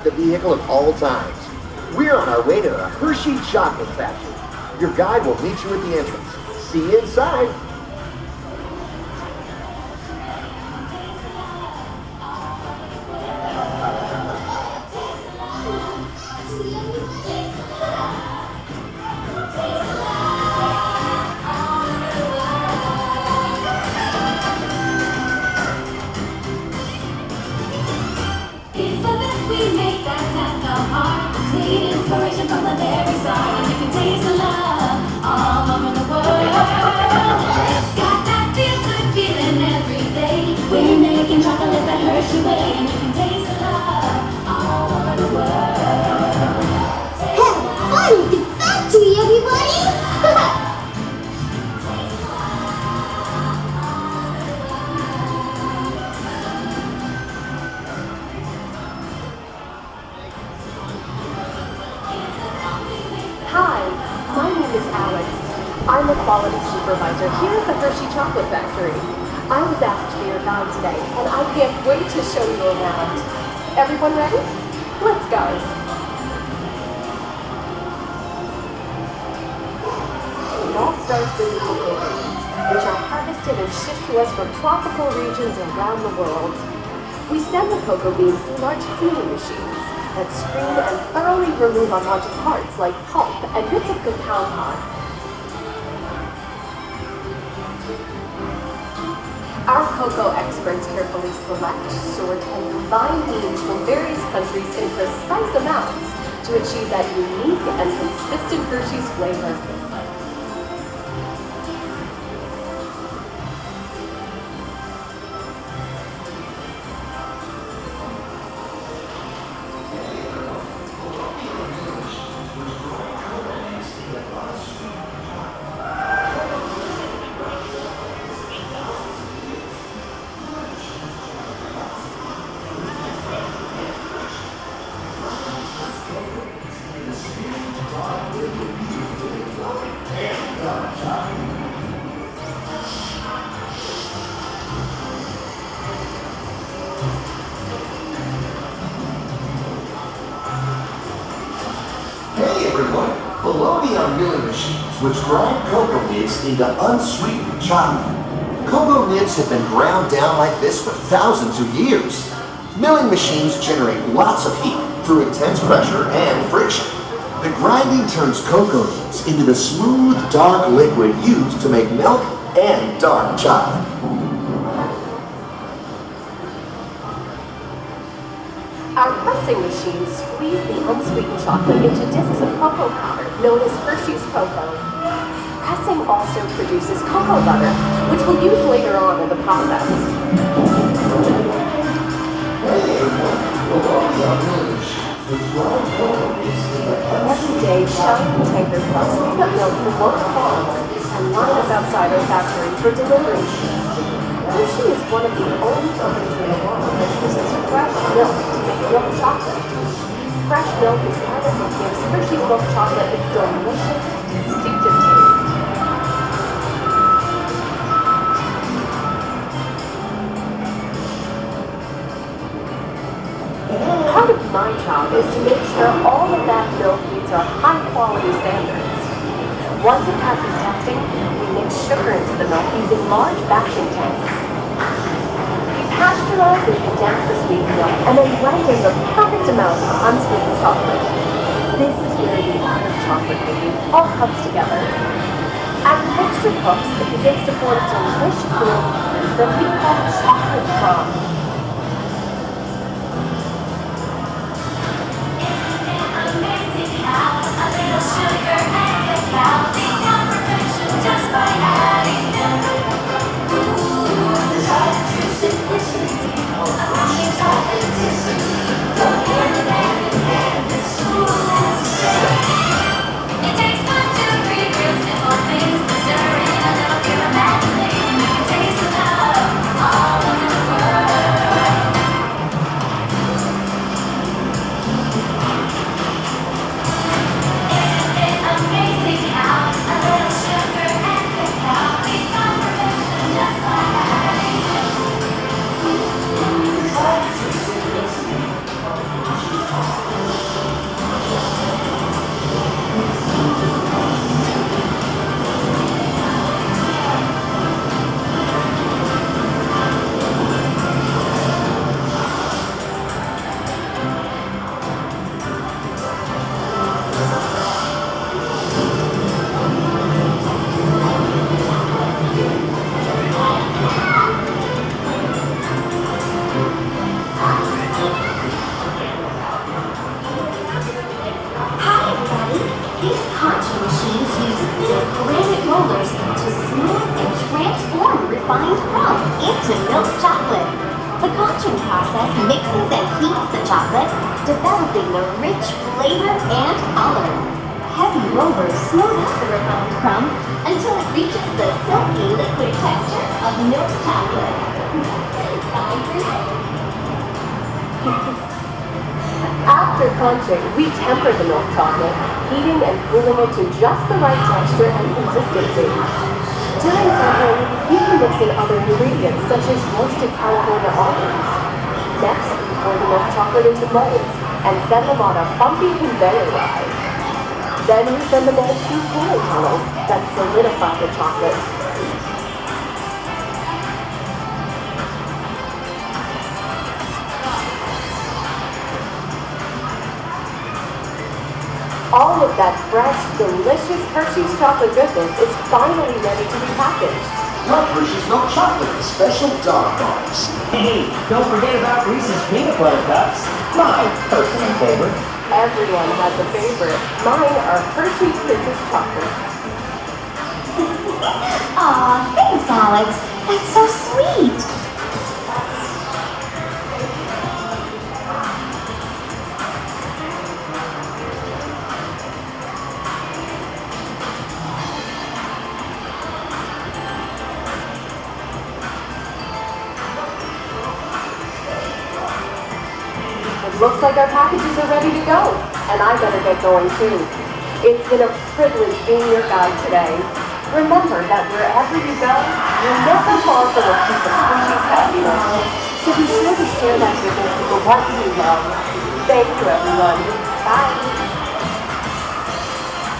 The vehicle of all times. We're on our way to the Hershey chocolate factory. Your guide will meet you at the entrance. See you inside. Inspiration from the very start, and you can taste the love all over the world. Got that feel-good feeling every day. We're making chocolate the Hershey way, and you can taste the love all over the world. Have fun at the factory, everybody! Hi, my name is Alex. I'm a quality supervisor here at the Hershey Chocolate Factory. I was asked to be your guide today, and I can't wait to show you around. Everyone ready? Let's go. It all starts with cocoa beans, which are harvested and shipped to us from tropical regions around the world. We send the cocoa beans through large cleaning machines that screen and thoroughly remove unwanted parts like pulp and bits of cacao pod. Our cocoa experts carefully select, sort, and combine beans from various countries in precise amounts to achieve that unique and consistent Hershey's flavor. Below the milling machines, which grind cocoa nibs into unsweetened chocolate. Cocoa nibs have been ground down like this for thousands of years. Milling machines generate lots of heat through intense pressure and friction. The grinding turns cocoa nibs into the smooth, dark liquid used to make milk and dark chocolate. Our pressing machines squeeze the unsweetened chocolate into discs of cocoa powder, known as Hershey's cocoa. Pressing also produces cocoa butter, which we'll use later on in the process. Every day, shining tankers trucks pick up milk from local farms and line up outside our factory for delivery. Hershey is one of the only companies in the world that uses fresh milk to make milk chocolate. Fresh milk is part of what gives Hershey's milk chocolate its delicious, distinctive taste. Part of my job is to make sure all of that milk meets our high-quality standards. Once it passes testing, we mix sugar into the milk using large batching tanks. We pasteurize and condense the sweetened milk and then blend in the perfect amount of unsweetened chocolate. This is where the art of chocolate making all comes together. As the mixture cooks, it begins to form delicious little pieces that we call chocolate crumbs. Just by adding them. Ooh, the chocolate simplicity. Authenticity. Go hand in hand, it's cool and safe. It takes 1, 2, 3 real simple things to stir in a little bit of imagination. You can taste the love all over the world. absorbing the rich flavor and color. Heavy rollers smooth out the refined crumb until it reaches the silky liquid texture of milk chocolate. Time for next. After crunching, we temper the milk chocolate, heating and cooling it to just the right texture and consistency. During tempering, we can mix in other ingredients such as roasted California almonds. Next, we pour the milk chocolate into molds and send them on a bumpy conveyor ride. Then we send the molds through cooling tunnels that solidify the chocolate. All of that fresh, delicious Hershey's chocolate goodness is finally ready to be packaged. Love Hershey's milk chocolate, special dark bars. Hey, don't forget about Reese's peanut butter cups. My personal favorite. Everyone has a favorite. Mine are Hershey's Kisses chocolate. Aw, thanks, Alex. That's so sweet. Looks like our packages are ready to go, and I better get going too. It's been a privilege being your guide today. Remember that wherever you go, you're never far from a piece of Hershey's happiness. So be sure to share that goodness with the ones you love. Thank you, everyone. Bye.